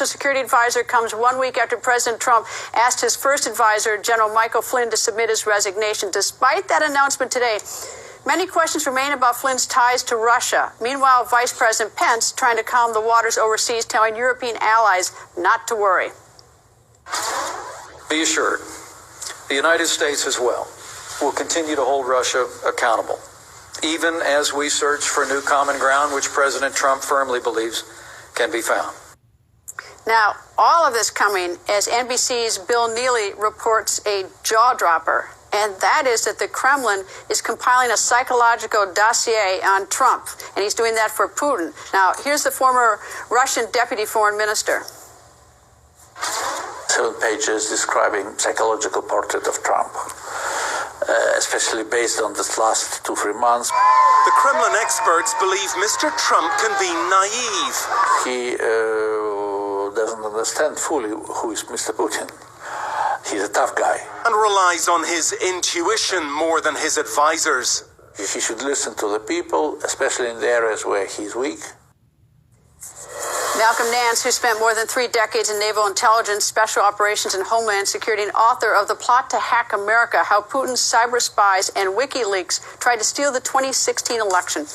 Security advisor comes 1 week after President Trump asked his first advisor, General Michael Flynn, to submit his resignation. Despite that announcement today, many questions remain about Flynn's ties to Russia. Meanwhile, Vice President Pence trying to calm the waters overseas, telling European allies not to worry. Be assured, the United States as well will continue to hold Russia accountable, even as we search for new common ground, which President Trump firmly believes can be found. Now, all of this coming as NBC's Bill Neely reports a jaw-dropper, and that is that the Kremlin is compiling a psychological dossier on Trump, and he's doing that for Putin. Now, here's the former Russian deputy foreign minister. 7 pages describing psychological portrait of Trump, especially based on this last 2-3 months. The Kremlin experts believe Mr. Trump can be naive. He doesn't understand fully who is Mr. Putin. He's a tough guy. And relies on his intuition more than his advisors. He should listen to the people, especially in the areas where he's weak. Malcolm Nance, who spent more than 3 decades in naval intelligence, special operations, and homeland security, and author of The Plot to Hack America, How Putin's Cyber Spies and WikiLeaks Tried to Steal the 2016 Election.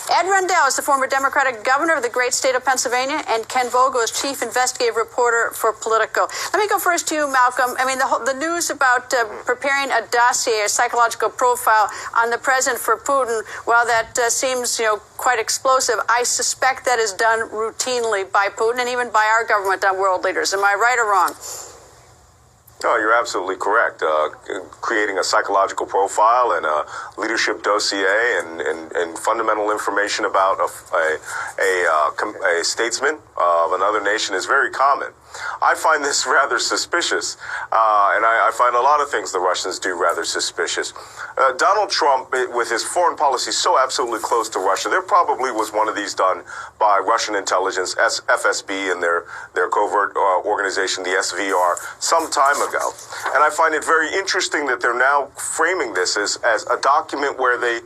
Ed Rendell is the former Democratic governor of the great state of Pennsylvania, and Ken Vogel is chief investigative reporter for Politico. Let me go first to you, Malcolm. I mean, the news about preparing a dossier, a psychological profile on the president for Putin, while that seems, quite explosive, I suspect that is done routinely by Putin and even by our government on world leaders. Am I right or wrong? No, you're absolutely correct. Creating a psychological profile and a leadership dossier and fundamental information about a statesman of another nation is very common. I find this rather suspicious, and I find a lot of things the Russians do rather suspicious. Donald Trump, with his foreign policy so absolutely close to Russia, there probably was one of these done by Russian intelligence, FSB, and their covert organization, the SVR, some time ago. And I find it very interesting that they're now framing this as a document where they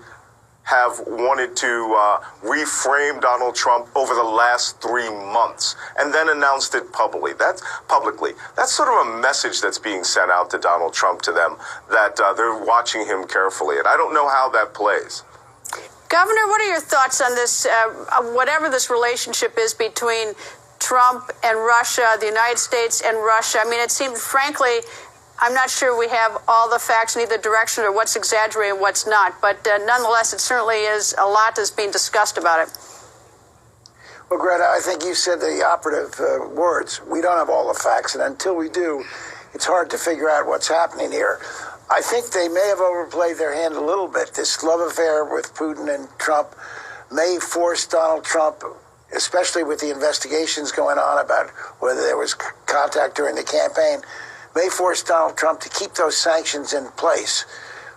have wanted to reframe Donald Trump over the last 3 months and then announced it publicly. That's sort of a message that's being sent out to Donald Trump to them that they're watching him carefully. And I don't know how that plays. Governor, what are your thoughts on this, whatever this relationship is between Trump and Russia, the United States and Russia? I mean, it seems, frankly, I'm not sure we have all the facts in either direction or what's exaggerated and what's not. But nonetheless, it certainly is a lot that's being discussed about it. Well, Greta, I think you said the operative words. We don't have all the facts, and until we do, it's hard to figure out what's happening here. I think they may have overplayed their hand a little bit. This love affair with Putin and Trump may force Donald Trump, especially with the investigations going on about whether there was contact during the campaign, may force Donald Trump to keep those sanctions in place.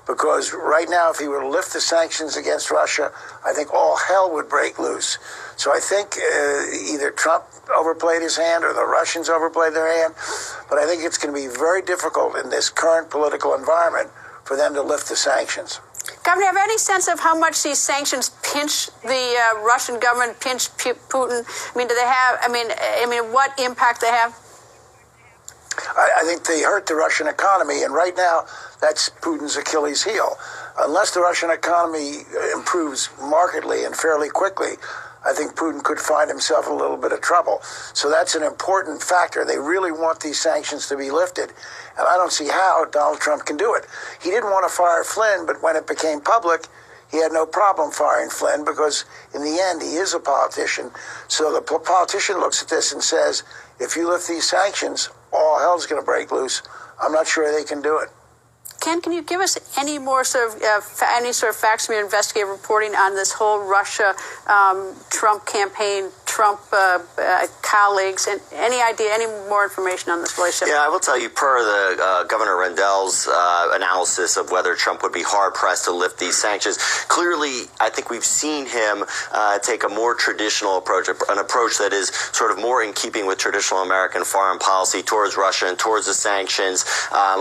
Because right now, if he were to lift the sanctions against Russia, I think all hell would break loose. So I think either Trump overplayed his hand or the Russians overplayed their hand. But I think it's going to be very difficult in this current political environment for them to lift the sanctions. Governor, have any sense of how much these sanctions pinch the Russian government, pinch Putin? I mean, do they have, I mean, what impact they have? I think they hurt the Russian economy, and right now, that's Putin's Achilles heel. Unless the Russian economy improves markedly and fairly quickly, I think Putin could find himself in a little bit of trouble. So that's an important factor. They really want these sanctions to be lifted, and I don't see how Donald Trump can do it. He didn't want to fire Flynn, but when it became public, he had no problem firing Flynn because, in the end, he is a politician. So the politician looks at this and says, if you lift these sanctions, all hell's going to break loose. I'm not sure they can do it. Ken, can you give us any more sort of facts from your investigative reporting on this whole Russia Trump campaign, Trump colleagues, and any idea, any more information on this relationship? Yeah, I will tell you, per the Governor Rendell's analysis of whether Trump would be hard-pressed to lift these sanctions, clearly, I think we've seen him take a more traditional approach, an approach that is sort of more in keeping with traditional American foreign policy towards Russia and towards the sanctions.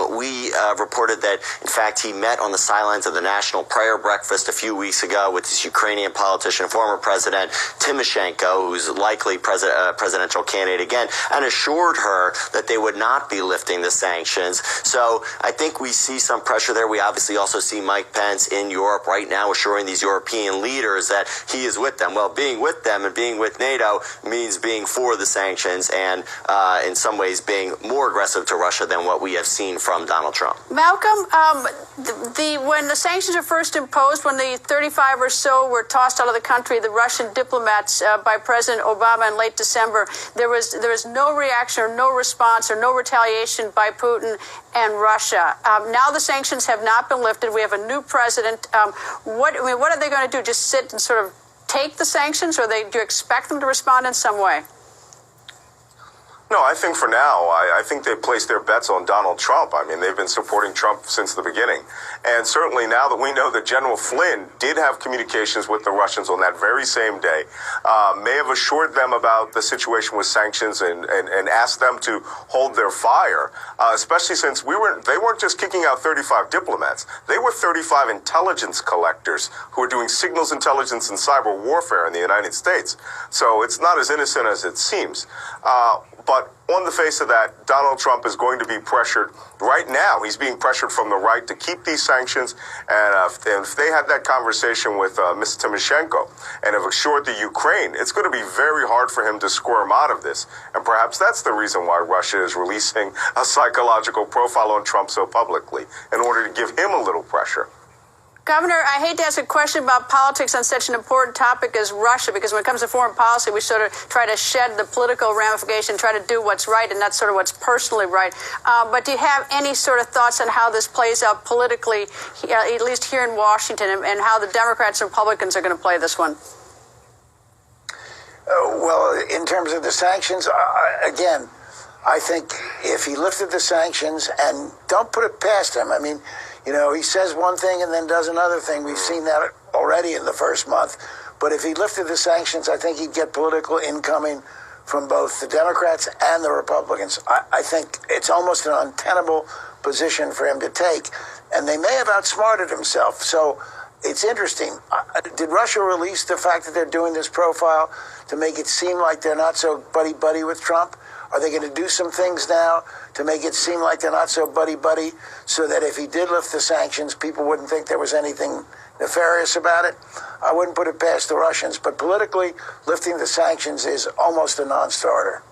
We reported that, in fact, he met on the sidelines of the National Prayer Breakfast a few weeks ago with this Ukrainian politician, former President Timoshenko, who's who's likely presidential candidate again, and assured her that they would not be lifting the sanctions. So I think we see some pressure there. We obviously also see Mike Pence in Europe right now assuring these European leaders that he is with them. Well, being with them and being with NATO means being for the sanctions and in some ways being more aggressive to Russia than what we have seen from Donald Trump. Malcolm, when the sanctions were first imposed, when the 35 or so were tossed out of the country, the Russian diplomats by President Obama in late December, there was no reaction or no response or no retaliation by Putin and Russia. Now the sanctions have not been lifted. We have a new president. What are they going to do? Just sit and sort of take the sanctions, or do you expect them to respond in some way? No, I think for now, I think they've placed their bets on Donald Trump. I mean, they've been supporting Trump since the beginning. And certainly now that we know that General Flynn did have communications with the Russians on that very same day, may have assured them about the situation with sanctions and asked them to hold their fire, especially since they weren't just kicking out 35 diplomats. They were 35 intelligence collectors who were doing signals intelligence and cyber warfare in the United States. So it's not as innocent as it seems. But on the face of that, Donald Trump is going to be pressured right now. He's being pressured from the right to keep these sanctions. And if they had that conversation with Ms. Tymoshenko and have assured the Ukraine, it's going to be very hard for him to squirm out of this. And perhaps that's the reason why Russia is releasing a psychological profile on Trump so publicly, in order to give him a little pressure. Governor, I hate to ask a question about politics on such an important topic as Russia, because when it comes to foreign policy, we sort of try to shed the political ramification, try to do what's right and not sort of what's personally right. But do you have any sort of thoughts on how this plays out politically, at least here in Washington, and how the Democrats and Republicans are going to play this one? Well, in terms of the sanctions, again, I think if he lifted the sanctions, and don't put it past him, I mean, you know, he says one thing and then does another thing. We've seen that already in the first month. But if he lifted the sanctions, I think he'd get political incoming from both the Democrats and the Republicans. I think it's almost an untenable position for him to take. And they may have outsmarted himself. So it's interesting. Did Russia release the fact that they're doing this profile to make it seem like they're not so buddy-buddy with Trump? Are they going to do some things now to make it seem like they're not so buddy-buddy, so that if he did lift the sanctions, people wouldn't think there was anything nefarious about it? I wouldn't put it past the Russians. But politically, lifting the sanctions is almost a non-starter.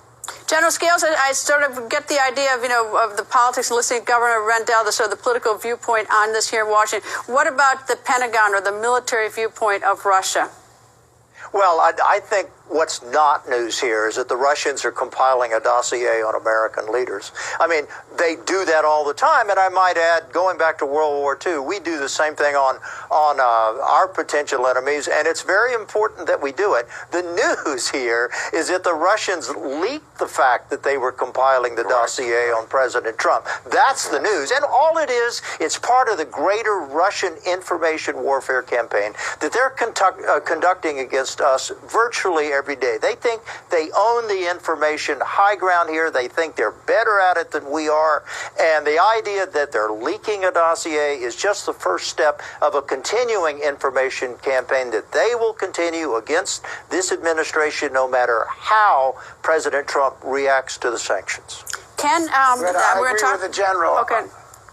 General Scales, I sort of get the idea of, of the politics, and listening to Governor Rendell, the sort of the political viewpoint on this here in Washington. What about the Pentagon or the military viewpoint of Russia? Well, I think what's not news here is that the Russians are compiling a dossier on American leaders. I mean, they do that all the time, and I might add, going back to World War II, we do the same thing on our potential enemies, and it's very important that we do it. The news here is that the Russians leaked the fact that they were compiling the dossier on President Trump. That's the news, and all it is, it's part of the greater Russian information warfare campaign that they're conducting against us virtually every day. They think they own the information high ground here. They think they're better at it than we are. And the idea that they're leaking a dossier is just the first step of a continuing information campaign that they will continue against this administration no matter how President Trump reacts to the sanctions. Greta, I agree with the general. Okay,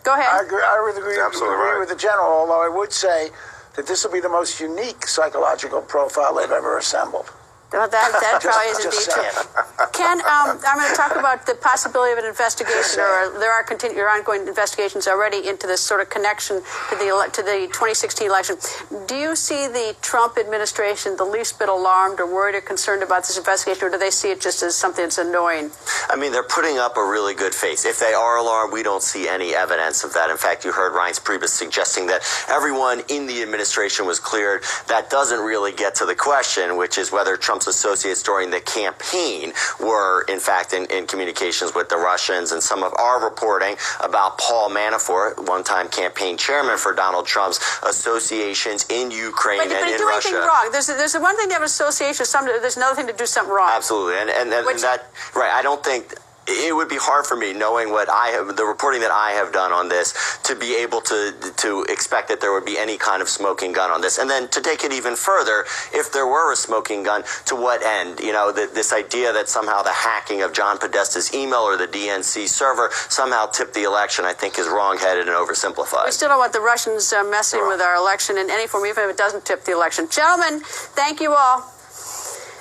go ahead. I agree with the general, although I would say that this will be the most unique psychological profile they've ever assembled. Well, that probably is indeed true. Ken, I'm going to talk about the possibility of an investigation, or there are ongoing investigations already into this sort of connection to the 2016 election. Do you see the Trump administration the least bit alarmed or worried or concerned about this investigation, or do they see it just as something that's annoying? I mean, they're putting up a really good face. If they are alarmed, we don't see any evidence of that. In fact, you heard Reince Priebus suggesting that everyone in the administration was cleared. That doesn't really get to the question, which is whether Trump's associates during the campaign were, in fact, in communications with the Russians. And some of our reporting about Paul Manafort, one-time campaign chairman for Donald Trump's associations in Ukraine and in Russia. But do anything wrong. There's one thing to have an association, there's another thing to do something wrong. Absolutely. And that, right, I don't think it would be hard for me, knowing what I have, the reporting that I have done on this, to be able to expect that there would be any kind of smoking gun on this. And then to take it even further, if there were a smoking gun, to what end? You know, this idea that somehow the hacking of John Podesta's email or the DNC server somehow tipped the election, I think is wrong-headed and oversimplified. We still don't want the Russians messing with our election in any form, even if it doesn't tip the election. Gentlemen, thank you all.